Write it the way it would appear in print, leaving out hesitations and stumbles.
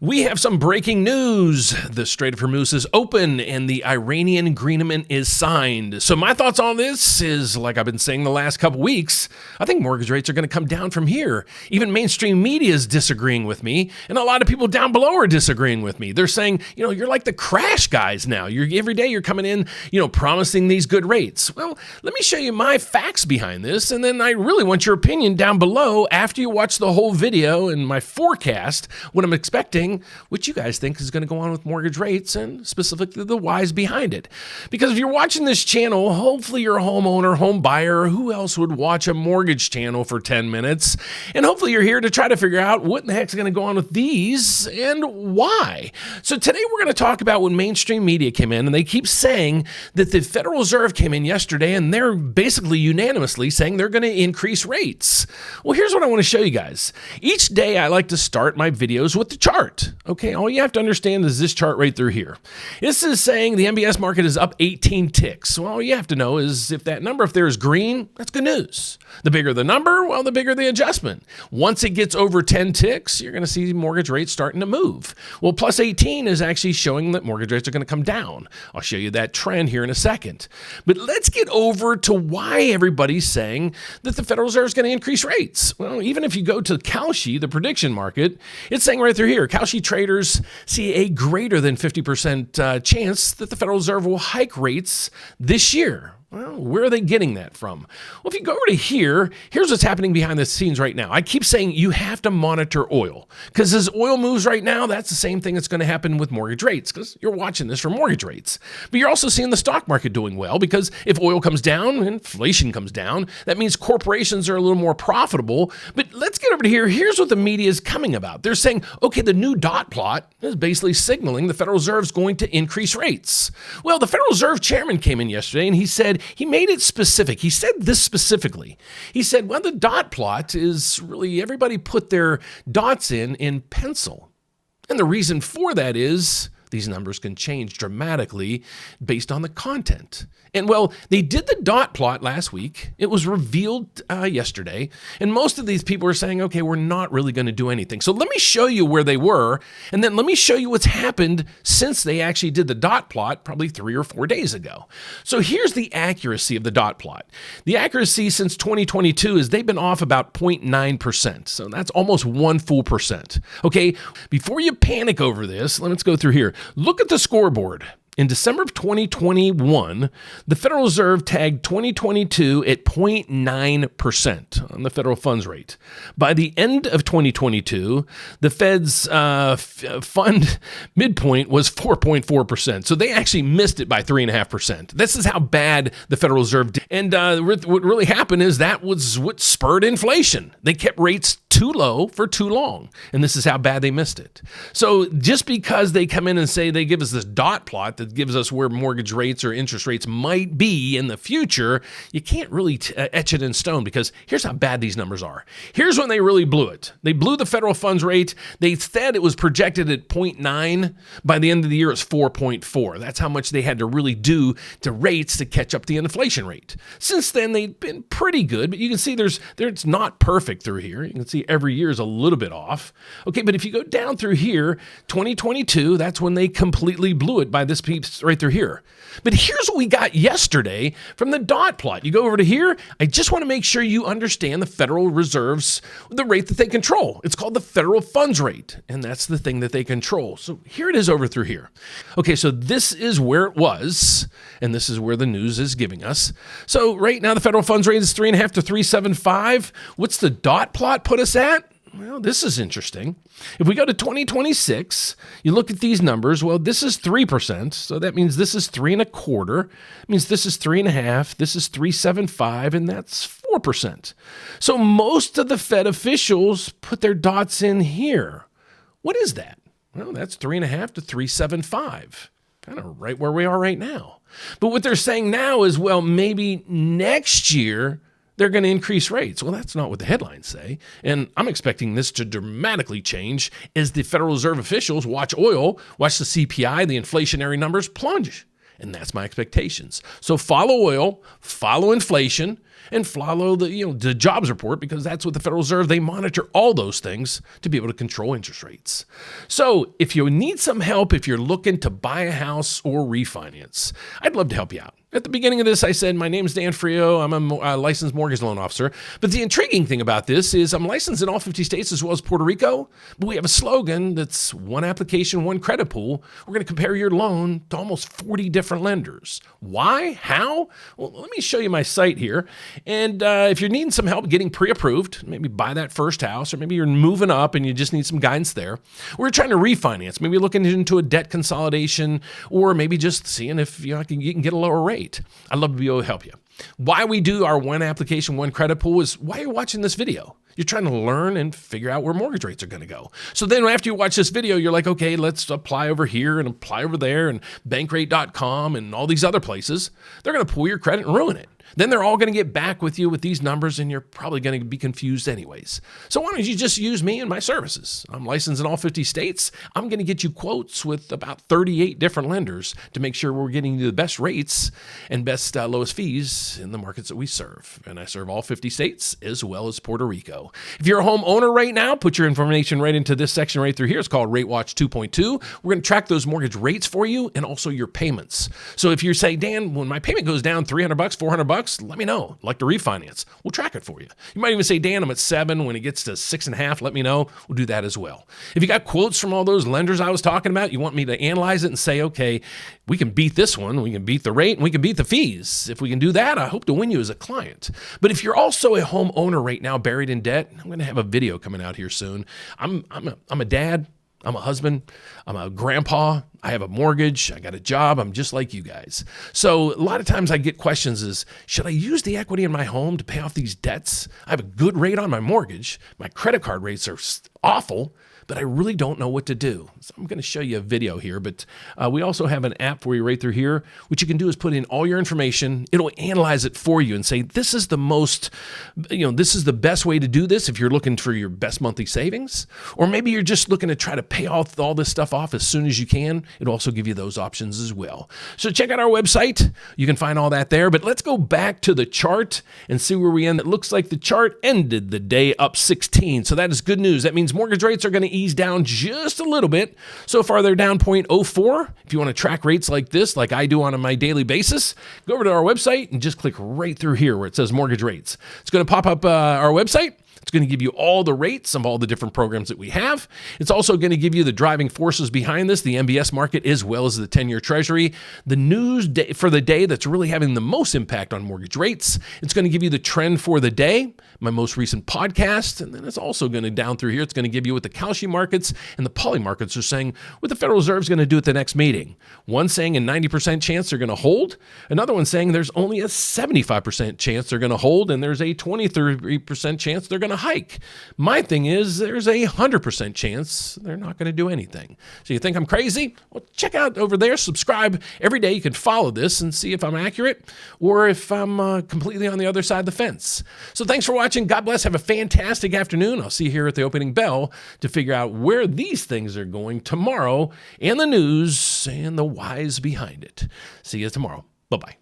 We have some breaking news. The Strait of Hormuz is open and the Iranian agreement is signed. So my thoughts on this is, like I've been saying the last couple weeks, I think mortgage rates are going to come down from here. Even mainstream media is disagreeing with me, and a lot of people down below are disagreeing with me. They're saying, you're like the crash guys now. Every day you're coming in, promising these good rates. Well, let me show you my facts behind this, and then I really want your opinion down below after you watch the whole video and my forecast, what I'm expecting, what you guys think is going to go on with mortgage rates and specifically the whys behind it. Because if you're watching this channel, hopefully you're a homeowner, home buyer. Who else would watch a mortgage channel for 10 minutes? And hopefully you're here to try to figure out what in the heck's going to go on with these and why. So today we're going to talk about when mainstream media came in, and they keep saying that the Federal Reserve came in yesterday and they're basically unanimously saying they're going to increase rates. Well, here's what I want to show you guys. Each day I like to start my videos with the chart. Okay, all you have to understand is this chart right through here. This is saying the MBS market is up 18 ticks. Well, all you have to know is if that number, if there is green, that's good news. The bigger the number, well, the bigger the adjustment. Once it gets over 10 ticks, you're going to see mortgage rates starting to move. Well, plus 18 is actually showing that mortgage rates are going to come down. I'll show you that trend here in a second. But let's get over to why everybody's saying that the Federal Reserve is going to increase rates. Well, even if you go to Kalshi, the prediction market, it's saying right through here, Kalshi traders see a greater than 50% chance that the Federal Reserve will hike rates this year. Well, where are they getting that from? Well, if you go over to here, here's what's happening behind the scenes right now. I keep saying you have to monitor oil because as oil moves right now, that's the same thing that's going to happen with mortgage rates because you're watching this for mortgage rates. But you're also seeing the stock market doing well because if oil comes down, inflation comes down, that means corporations are a little more profitable. But let's get over to here. Here's what the media is coming about. They're saying, okay, the new dot plot is basically signaling the Federal Reserve is going to increase rates. Well, the Federal Reserve chairman came in yesterday and he said, he made it specific. He said this specifically. He said, well, the dot plot is really everybody put their dots in pencil. And the reason for that is these numbers can change dramatically based on the content. And well, they did the dot plot last week. It was revealed yesterday. And most of these people are saying, okay, we're not really going to do anything. So let me show you where they were. And then let me show you what's happened since they actually did the dot plot probably 3 or 4 days ago. So here's the accuracy of the dot plot. The accuracy since 2022 is they've been off about 0.9%. So that's almost 1 full percent. Okay, before you panic over this, let's go through here. Look at the scoreboard. In December of 2021, the Federal Reserve tagged 2022 at 0.9% on the federal funds rate. By the end of 2022, the Fed's fund midpoint was 4.4%. So they actually missed it by 3.5%. This is how bad the Federal Reserve did. And what really happened is that was what spurred inflation. They kept rates too low for too long. And this is how bad they missed it. So just because they come in and say they give us this dot plot that gives us where mortgage rates or interest rates might be in the future, you can't really etch it in stone because here's how bad these numbers are. Here's when they really blew it. They blew the federal funds rate. They said it was projected at 0.9. By the end of the year, it's 4.4. That's how much they had to really do to rates to catch up the inflation rate. Since then, they've been pretty good, but you can see it's not perfect through here. You can see every year is a little bit off. Okay, but if you go down through here, 2022, that's when they completely blew it by this piece right through here. But here's what we got yesterday from the dot plot. You go over to here. I just want to make sure you understand the Federal Reserve's, the rate that they control. It's called the federal funds rate, and that's the thing that they control. So here it is over through here. Okay, so this is where it was, and this is where the news is giving us. So right now the federal funds rate is 3.5 to 3.75. What's the dot plot put us at? Well, this is interesting. If we go to 2026, you look at these numbers. Well, this is 3%. So that means this is 3.25. It means this is 3.5. This is 3.75, and that's 4%. So most of the Fed officials put their dots in here. What is that? Well, that's 3.5 to 3.75. Kind of right where we are right now. But what they're saying now is, well, maybe next year they're going to increase rates. Well, that's not what the headlines say. And I'm expecting this to dramatically change as the Federal Reserve officials watch oil, watch the CPI, the inflationary numbers plunge. And that's my expectations. So follow oil, follow inflation, and follow the jobs report, because that's what the Federal Reserve, they monitor all those things to be able to control interest rates. So if you need some help, if you're looking to buy a house or refinance, I'd love to help you out. At the beginning of this, I said, my name's Dan Frio. I'm a licensed mortgage loan officer. But the intriguing thing about this is I'm licensed in all 50 states as well as Puerto Rico. But we have a slogan that's one application, one credit pool. We're going to compare your loan to almost 40 different lenders. Why? How? Well, let me show you my site here. And if you're needing some help getting pre-approved, maybe buy that first house, or maybe you're moving up and you just need some guidance there. We're trying to refinance, maybe looking into a debt consolidation, or maybe just seeing if you can get a lower rate. I'd love to be able to help you. Why we do our one application, one credit pool is why you're watching this video. You're trying to learn and figure out where mortgage rates are going to go. So then after you watch this video, you're like, okay, let's apply over here and apply over there and bankrate.com and all these other places. They're going to pull your credit and ruin it. Then they're all going to get back with you with these numbers, and you're probably going to be confused anyways. So why don't you just use me and my services? I'm licensed in all 50 states. I'm going to get you quotes with about 38 different lenders to make sure we're getting you the best rates and best lowest fees in the markets that we serve. And I serve all 50 states as well as Puerto Rico. If you're a homeowner right now, put your information right into this section right through here. It's called RateWatch 2.2. We're going to track those mortgage rates for you and also your payments. So if you say, Dan, when my payment goes down $300, $400, let me know. I'd like to refinance. We'll track it for you. You might even say, Dan, I'm at 7. When it gets to 6.5, let me know. We'll do that as well. If you got quotes from all those lenders I was talking about, you want me to analyze it and say, okay, we can beat this one, we can beat the rate, and we can beat the fees. If we can do that, I hope to win you as a client. But if you're also a homeowner right now buried in debt, I'm going to have a video coming out here soon. I'm a dad. I'm a husband, I'm a grandpa, I have a mortgage, I got a job, I'm just like you guys. So a lot of times I get questions is, should I use the equity in my home to pay off these debts? I have a good rate on my mortgage, my credit card rates are awful, but I really don't know what to do. So I'm going to show you a video here, but we also have an app for you right through here. What you can do is put in all your information. It'll analyze it for you and say, this is the this is the best way to do this if you're looking for your best monthly savings, or maybe you're just looking to try to pay off all this stuff off as soon as you can. It'll also give you those options as well. So check out our website. You can find all that there, but let's go back to the chart and see where we end. It looks like the chart ended the day up 16. So that is good news. That means mortgage rates are going to ease down just a little bit. So far, they're down 0.04. If you want to track rates like this, like I do on my daily basis, go over to our website and just click right through here where it says mortgage rates. It's going to pop up our website. It's going to give you all the rates of all the different programs that we have. It's also going to give you the driving forces behind this, the MBS market, as well as the 10-year Treasury, the news for the day that's really having the most impact on mortgage rates. It's going to give you the trend for the day, my most recent podcast, and then it's also going to, down through here, it's going to give you what the Kalshi markets and the poly markets are saying, what the Federal Reserve is going to do at the next meeting. One saying a 90% chance they're going to hold, another one saying there's only a 75% chance they're going to hold, and there's a 23% chance they're going to hike. My thing is there's a 100% chance they're not going to do anything. So you think I'm crazy? Well, check out over there, subscribe. Every day you can follow this and see if I'm accurate or if I'm completely on the other side of the fence. So thanks for watching. God bless. Have a fantastic afternoon. I'll see you here at the opening bell to figure out where these things are going tomorrow and the news and the whys behind it. See you tomorrow. Bye-bye.